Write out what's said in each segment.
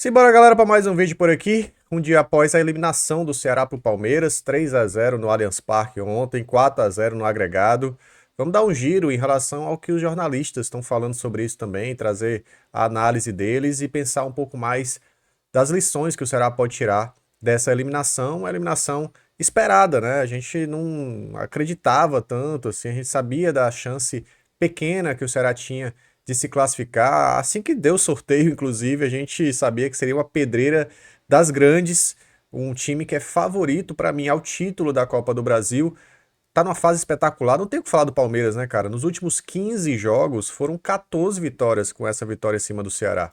Simbora, galera, para mais um vídeo por aqui. Um dia após a eliminação do Ceará para o Palmeiras, 3-0 no Allianz Parque ontem, 4-0 no agregado. Vamos dar um giro em relação ao que os jornalistas estão falando sobre isso também, trazer a análise deles e pensar um pouco mais das lições que o Ceará pode tirar dessa eliminação, uma eliminação esperada, né? A gente não acreditava tanto, assim, a gente sabia da chance pequena que o Ceará tinha de se classificar. Assim que deu o sorteio, inclusive, a gente sabia que seria uma pedreira das grandes, um time que é favorito para mim ao título da Copa do Brasil. Tá numa fase espetacular, não tem o que falar do Palmeiras, né, cara? Nos últimos 15 jogos foram 14 vitórias com essa vitória em cima do Ceará.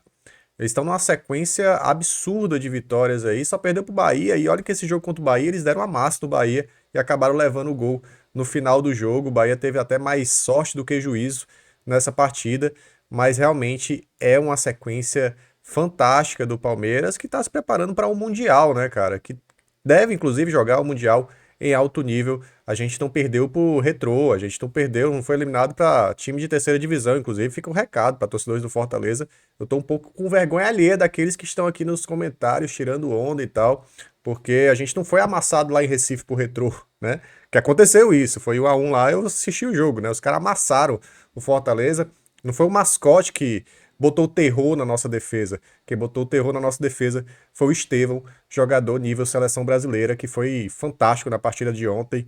Eles estão numa sequência absurda de vitórias aí, só perdeu pro Bahia, e olha que esse jogo contra o Bahia, eles deram uma massa no Bahia e acabaram levando o gol no final do jogo. O Bahia teve até mais sorte do que juízo nessa partida, mas realmente é uma sequência fantástica do Palmeiras, que está se preparando para um Mundial, né, cara? Que deve, inclusive, jogar o Mundial em alto nível. A gente não perdeu pro Retrô, a gente não perdeu, não foi eliminado para time de terceira divisão, inclusive. Fica um recado para torcedores do Fortaleza. Eu tô um pouco com vergonha alheia daqueles que estão aqui nos comentários tirando onda e tal, porque a gente não foi amassado lá em Recife por Retrô, né? Que aconteceu isso, foi 1-1 lá, eu assisti o jogo, né? Os caras amassaram o Fortaleza. Não foi o mascote que botou terror na nossa defesa. Quem botou terror na nossa defesa foi o Estevão, jogador nível seleção brasileira, que foi fantástico na partida de ontem.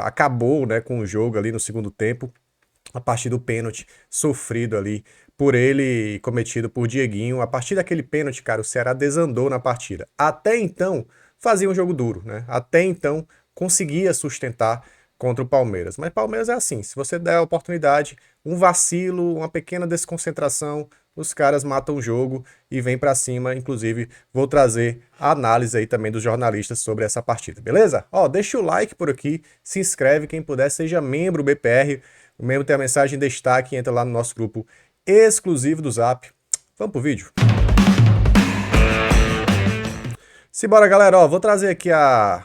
Acabou, né, com o jogo ali no segundo tempo, a partir do pênalti sofrido ali por ele, cometido por Dieguinho. A partir daquele pênalti, cara, o Ceará desandou na partida. Até então, fazia um jogo duro, né? Até então, conseguia sustentar contra o Palmeiras. Mas Palmeiras é assim, se você der a oportunidade, um vacilo, uma pequena desconcentração, os caras matam o jogo e vêm pra cima. Inclusive, vou trazer a análise aí também dos jornalistas sobre essa partida, beleza? Ó, deixa o like por aqui, se inscreve, quem puder, seja membro BPR. O membro tem a mensagem em destaque, entra lá no nosso grupo exclusivo do Zap. Vamos pro vídeo. Simbora, galera, ó, vou trazer aqui a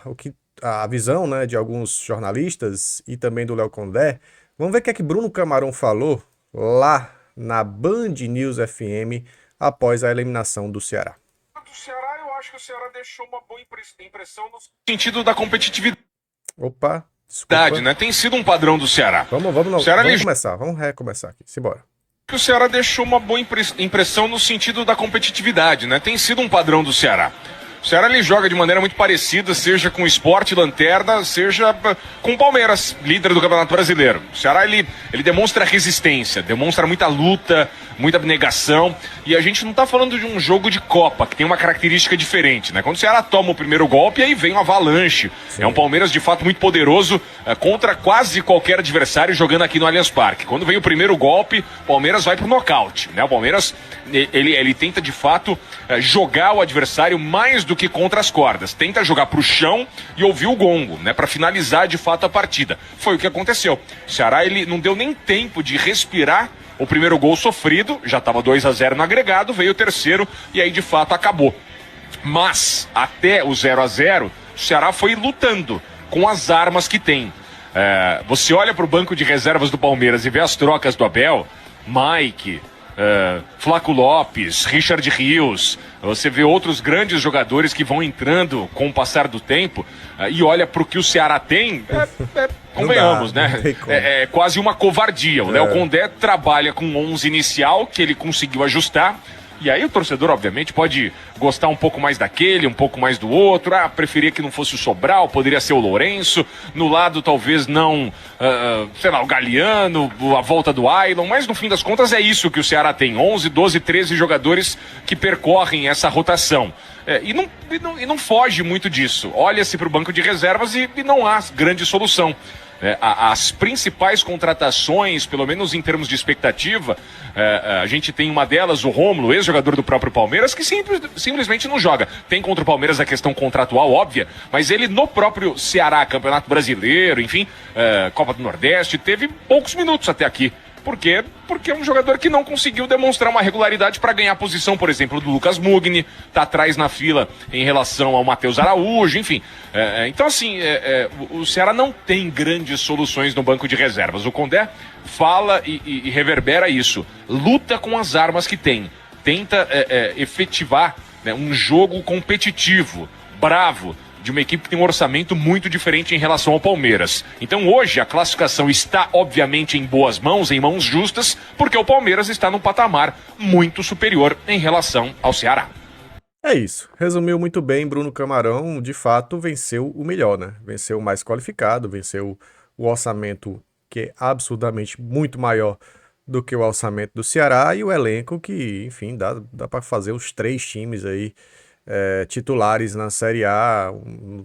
visão, né, de alguns jornalistas e também do Léo Condé. Vamos ver o que é que Bruno Camarão falou lá na Band News FM após a eliminação do Ceará. Do Ceará, eu acho que o Ceará deixou uma boa impressão no sentido da competitividade. Opa, desculpa. Né? Tem sido um padrão do Ceará. Vamos começar, vamos recomeçar aqui, simbora. O Ceará deixou uma boa impressão no sentido da competitividade, né? Tem sido um padrão do Ceará. O Ceará ele joga de maneira muito parecida, seja com o Sport Lanterna, seja com o Palmeiras, líder do Campeonato Brasileiro. O Ceará ele demonstra resistência, demonstra muita luta, muita abnegação. E a gente não está falando de um jogo de Copa, que tem uma característica diferente, né? Quando o Ceará toma o primeiro golpe, aí vem um avalanche. Sim. É um Palmeiras de fato muito poderoso contra quase qualquer adversário jogando aqui no Allianz Parque. Quando vem o primeiro golpe, o Palmeiras vai pro nocaute, né? O Palmeiras ele tenta de fato jogar o adversário mais do que contra as cordas. Tenta jogar pro chão e ouvir o gongo, né? Para finalizar de fato a partida. Foi o que aconteceu. O Ceará ele não deu nem tempo de respirar. O primeiro gol sofrido, já estava 2-0 no agregado, veio o terceiro e aí de fato acabou. Mas até o 0-0, o Ceará foi lutando com as armas que tem. Você olha para o banco de reservas do Palmeiras e vê as trocas do Abel, Mike, Flaco Lopes, Richard Rios, você vê outros grandes jogadores que vão entrando com o passar do tempo e olha para o que o Ceará tem, convenhamos, né? É quase uma covardia. O Léo Condé trabalha com 11 inicial que ele conseguiu ajustar. E aí o torcedor, obviamente, pode gostar um pouco mais daquele, um pouco mais do outro. Preferia que não fosse o Sobral, poderia ser o Lourenço. No lado, talvez não, sei lá, o Galeano, a volta do Ailon. Mas, no fim das contas, é isso que o Ceará tem. 11, 12, 13 jogadores que percorrem essa rotação. E não foge muito disso. Olha-se para o banco de reservas e não há grande solução. As principais contratações, pelo menos em termos de expectativa, a gente tem uma delas, o Rômulo, ex-jogador do próprio Palmeiras, que simplesmente não joga. Tem contra o Palmeiras a questão contratual, óbvia, mas ele no próprio Ceará, Campeonato Brasileiro, enfim, Copa do Nordeste, teve poucos minutos até aqui. Por quê? Porque é um jogador que não conseguiu demonstrar uma regularidade para ganhar a posição, por exemplo, do Lucas Mugni, tá atrás na fila em relação ao Matheus Araújo, enfim. Então, assim, o Ceará não tem grandes soluções no banco de reservas. O Condé fala e reverbera isso. Luta com as armas que tem. tenta efetivar, né, um jogo competitivo, bravo, de uma equipe que tem um orçamento muito diferente em relação ao Palmeiras. Então hoje a classificação está obviamente em boas mãos, em mãos justas, porque o Palmeiras está num patamar muito superior em relação ao Ceará. É isso. Resumiu muito bem, Bruno Camarão, de fato, venceu o melhor, né? Venceu o mais qualificado, venceu o orçamento que é absurdamente muito maior do que o orçamento do Ceará e o elenco que, enfim, dá para fazer os 3 times aí titulares na Série A,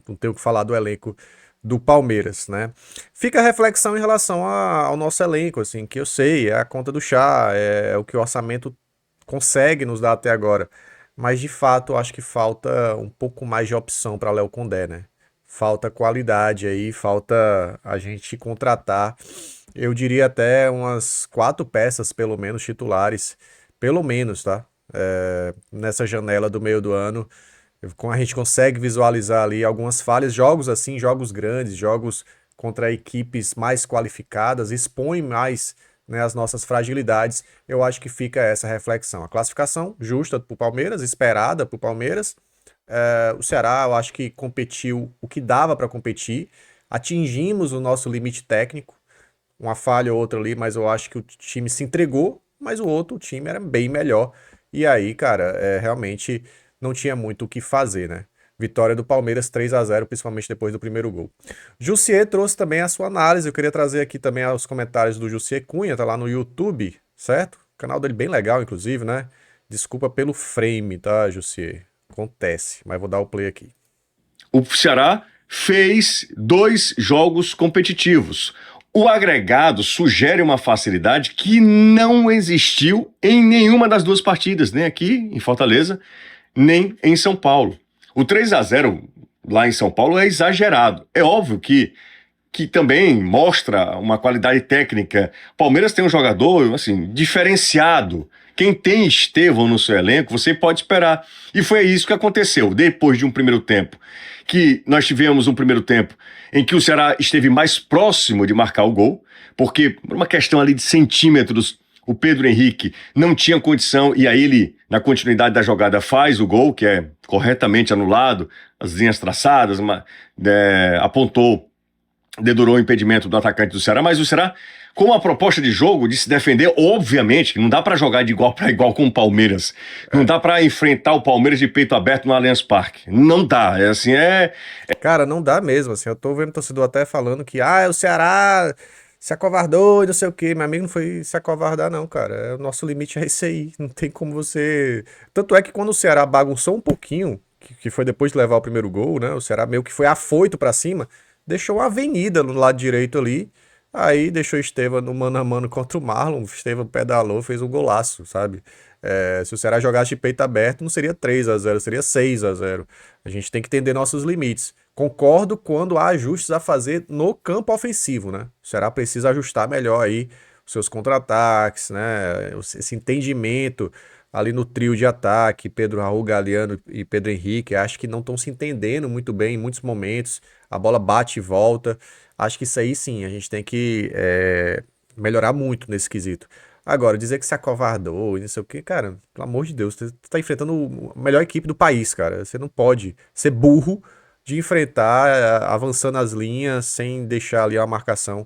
não tenho o que falar do elenco do Palmeiras, né? Fica a reflexão em relação ao nosso elenco, assim, que eu sei, é a conta do chá, é o que o orçamento consegue nos dar até agora. Mas de fato, eu acho que falta um pouco mais de opção para Léo Condé, né? Falta qualidade aí, falta a gente contratar, eu diria até umas 4 peças, pelo menos, titulares, pelo menos, tá? Nessa janela do meio do ano, a gente consegue visualizar ali algumas falhas, jogos assim, jogos grandes, jogos contra equipes mais qualificadas, expõem mais, né, as nossas fragilidades. Eu acho que fica essa reflexão. A classificação justa para o Palmeiras, esperada para o Palmeiras. O Ceará, eu acho que competiu o que dava para competir, atingimos o nosso limite técnico, uma falha ou outra ali, mas eu acho que o time se entregou, mas o outro time era bem melhor. E aí, cara, realmente não tinha muito o que fazer, né? Vitória do Palmeiras 3-0, principalmente depois do primeiro gol. Jussier trouxe também a sua análise. Eu queria trazer aqui também os comentários do Jussier Cunha, tá lá no YouTube, certo? O canal dele bem legal, inclusive, né? Desculpa pelo frame, tá, Jussier? Acontece, mas vou dar o play aqui. O Ceará fez 2 jogos competitivos. O agregado sugere uma facilidade que não existiu em nenhuma das 2 partidas, nem aqui em Fortaleza, nem em São Paulo. O 3-0 lá em São Paulo é exagerado. É óbvio que também mostra uma qualidade técnica. Palmeiras tem um jogador assim, diferenciado. Quem tem Estevão no seu elenco, você pode esperar. E foi isso que aconteceu. Depois de um primeiro tempo, que nós tivemos um primeiro tempo em que o Ceará esteve mais próximo de marcar o gol, porque por uma questão ali de centímetros, o Pedro Henrique não tinha condição, e aí ele, na continuidade da jogada, faz o gol, que é corretamente anulado, as linhas traçadas, apontou, dedurou o impedimento do atacante do Ceará, mas o Ceará, com a proposta de jogo de se defender, obviamente, não dá pra jogar de igual para igual com o Palmeiras. Não dá pra enfrentar o Palmeiras de peito aberto no Allianz Parque. Não dá. Cara, não dá mesmo, assim. Eu tô vendo o torcedor até falando que, o Ceará se acovardou e não sei o quê. Meu amigo, não foi se acovardar, não, cara. O nosso limite é esse aí. Não tem como você... Tanto é que quando o Ceará bagunçou um pouquinho, que foi depois de levar o primeiro gol, né? O Ceará meio que foi afoito pra cima, deixou uma avenida no lado direito ali. Aí deixou Estevão no mano a mano contra o Marlon. Estevão pedalou, fez um golaço, sabe? Se o Ceará jogasse de peito aberto, não seria 3-0, seria 6-0. A gente tem que entender nossos limites. Concordo quando há ajustes a fazer no campo ofensivo, né? O Ceará precisa ajustar melhor aí os seus contra-ataques, né? Esse entendimento ali no trio de ataque, Pedro Raul, Galeano e Pedro Henrique, acho que não estão se entendendo muito bem em muitos momentos. A bola bate e volta. Acho que isso aí sim, a gente tem que melhorar muito nesse quesito. Agora, dizer que se acovardou e não sei o que, cara, pelo amor de Deus, você tá enfrentando a melhor equipe do país, cara. Você não pode ser burro de enfrentar avançando as linhas sem deixar ali a marcação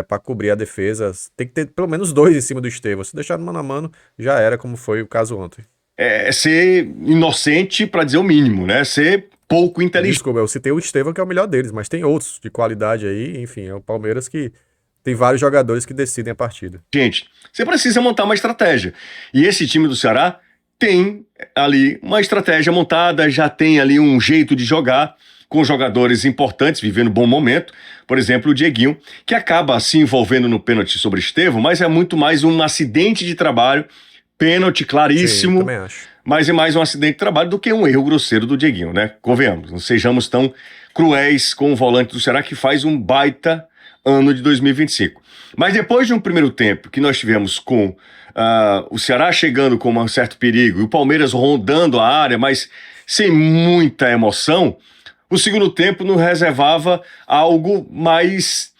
para cobrir a defesa. Tem que ter pelo menos 2 em cima do Estevão. Se deixar no mano a mano, já era, como foi o caso ontem. É ser inocente, para dizer o mínimo, né? Ser pouco inteligente. Desculpa, eu citei o Estevão, que é o melhor deles, mas tem outros de qualidade aí. Enfim, é o Palmeiras que tem vários jogadores que decidem a partida. Gente, você precisa montar uma estratégia. E esse time do Ceará tem ali uma estratégia montada, já tem ali um jeito de jogar, com jogadores importantes, vivendo um bom momento. Por exemplo, o Dieguinho, que acaba se envolvendo no pênalti sobre Estevão, mas é muito mais um acidente de trabalho, pênalti claríssimo. Sim, também acho. Mas é mais um acidente de trabalho do que um erro grosseiro do Dieguinho, né? Convenhamos, não sejamos tão cruéis com o volante do Ceará, que faz um baita ano de 2025. Mas depois de um primeiro tempo que nós tivemos com o Ceará chegando com um certo perigo e o Palmeiras rondando a área, mas sem muita emoção, o segundo tempo nos reservava algo mais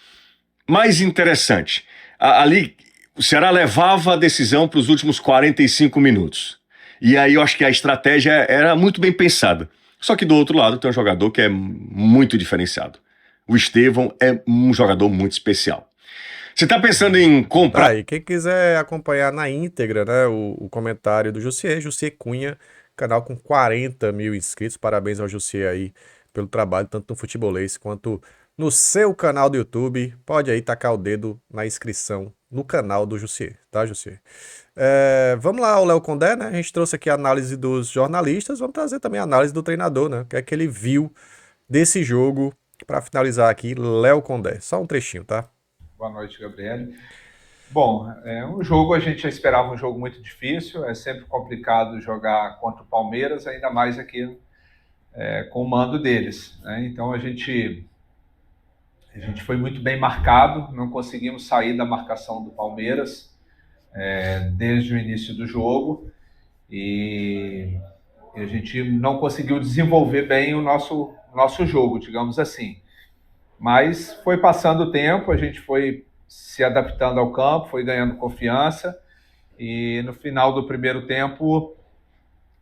interessante. Ali, o Ceará levava a decisão para os últimos 45 minutos. E aí eu acho que a estratégia era muito bem pensada. Só que do outro lado tem um jogador que é muito diferenciado. O Estevão é um jogador muito especial. Você tá pensando em Tá comprar? aí, quem quiser acompanhar na íntegra, né, o comentário do Jussier Cunha, canal com 40 mil inscritos, parabéns ao Jussier aí pelo trabalho, tanto no Futebolês quanto no seu canal do YouTube, pode aí tacar o dedo na inscrição no canal do Jussier, tá, Jussier? Vamos lá, o Léo Condé, né, a gente trouxe aqui a análise dos jornalistas, vamos trazer também a análise do treinador, né, o que é que ele viu desse jogo, pra finalizar aqui, Léo Condé, só um trechinho, tá? Boa noite, Gabriel. Bom, um jogo a gente já esperava um jogo muito difícil, é sempre complicado jogar contra o Palmeiras, ainda mais aqui com o mando deles, né? Então a gente foi muito bem marcado, não conseguimos sair da marcação do Palmeiras desde o início do jogo e a gente não conseguiu desenvolver bem o nosso jogo, digamos assim. Mas foi passando o tempo, a gente foi se adaptando ao campo, foi ganhando confiança e no final do primeiro tempo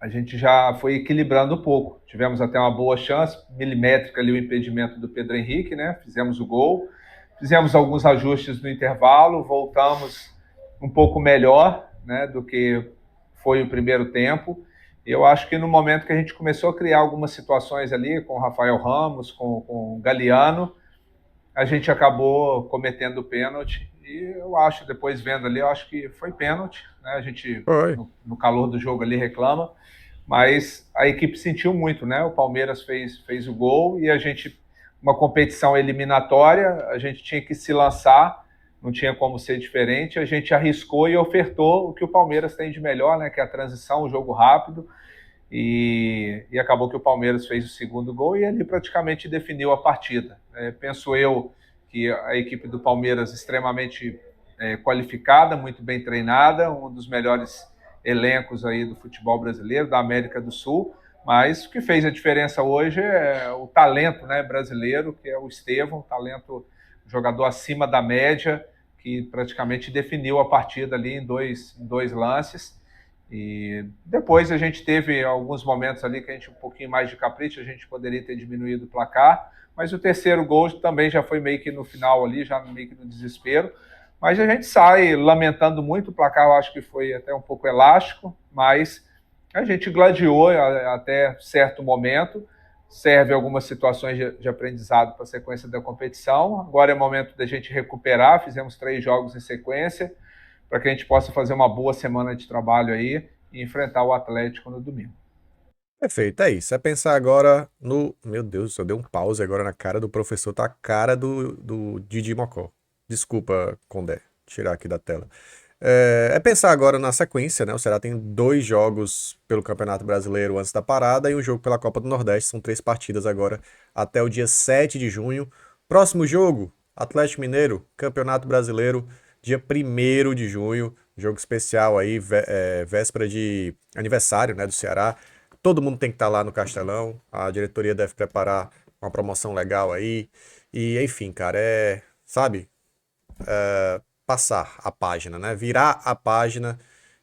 a gente já foi equilibrando um pouco. Tivemos até uma boa chance, milimétrica ali o impedimento do Pedro Henrique, né? Fizemos o gol, fizemos alguns ajustes no intervalo, voltamos um pouco melhor, né, do que foi o primeiro tempo. Eu acho que no momento que a gente começou a criar algumas situações ali com o Rafael Ramos, com o Galeano, a gente acabou cometendo pênalti e eu acho, depois vendo ali, eu acho que foi pênalti, né? A gente, Foi. no calor do jogo ali, reclama, mas a equipe sentiu muito, né? O Palmeiras fez o gol e a gente, uma competição eliminatória, a gente tinha que se lançar, não tinha como ser diferente, a gente arriscou e ofertou o que o Palmeiras tem de melhor, né? Que é a transição, o jogo rápido, e acabou que o Palmeiras fez o segundo gol e ali praticamente definiu a partida. Penso eu que a equipe do Palmeiras extremamente qualificada, muito bem treinada, um dos melhores elencos aí do futebol brasileiro, da América do Sul, mas o que fez a diferença hoje é o talento, né, brasileiro, que é o Estevão, talento, jogador acima da média, que praticamente definiu a partida ali em dois lances. E depois a gente teve alguns momentos ali que a gente um pouquinho mais de capricho, a gente poderia ter diminuído o placar, mas o terceiro gol também já foi meio que no final ali, já meio que no desespero. Mas a gente sai lamentando muito, o placar eu acho que foi até um pouco elástico, mas a gente gladiou até certo momento, serve algumas situações de aprendizado para a sequência da competição. Agora é momento da gente recuperar, fizemos 3 jogos em sequência, para que a gente possa fazer uma boa semana de trabalho aí e enfrentar o Atlético no domingo. Perfeito, é isso. É pensar agora no. Meu Deus, eu dei um pause agora na cara do professor, tá a cara do Didi Mocó. Desculpa, Condé, tirar aqui da tela. É pensar agora na sequência, né? O Ceará tem 2 jogos pelo Campeonato Brasileiro antes da parada e um jogo pela Copa do Nordeste. São 3 partidas agora até o dia 7 de junho. Próximo jogo, Atlético Mineiro, Campeonato Brasileiro, dia 1º de junho. Jogo especial aí, véspera de aniversário, né, do Ceará. Todo mundo tem que estar lá no Castelão. A diretoria deve preparar uma promoção legal aí. E enfim, cara, sabe? Passar a página, né? Virar a página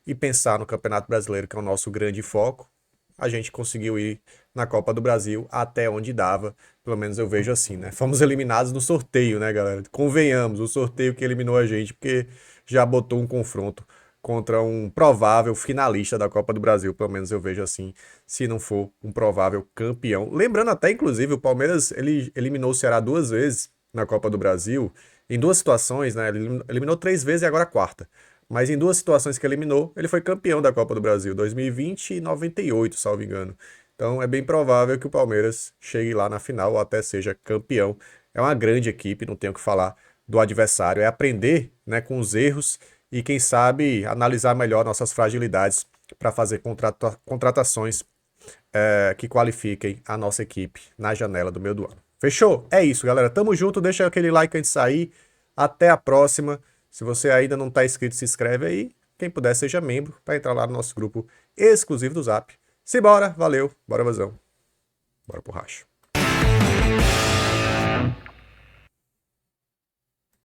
e pensar no Campeonato Brasileiro, que é o nosso grande foco. A gente conseguiu ir na Copa do Brasil até onde dava, pelo menos eu vejo assim, né? Fomos eliminados no sorteio, né, galera? Convenhamos, o sorteio que eliminou a gente, porque já botou um confronto contra um provável finalista da Copa do Brasil, pelo menos eu vejo assim, se não for um provável campeão. Lembrando até, inclusive, o Palmeiras ele eliminou o Ceará 2 vezes na Copa do Brasil, em 2 situações, né? Ele eliminou 3 vezes e agora a 4ª. Mas em 2 situações que eliminou, ele foi campeão da Copa do Brasil, 2020 e 98, salvo engano. Então é bem provável que o Palmeiras chegue lá na final ou até seja campeão. É uma grande equipe, não tenho o que falar do adversário. É aprender, né, com os erros e, quem sabe, analisar melhor nossas fragilidades para fazer contratações que qualifiquem a nossa equipe na janela do meio do ano. Fechou? É isso, galera. Tamo junto. Deixa aquele like antes de sair. Até a próxima. Se você ainda não está inscrito, se inscreve aí. Quem puder, seja membro para entrar lá no nosso grupo exclusivo do Zap. Simbora, valeu, bora vazão. Bora pro racho.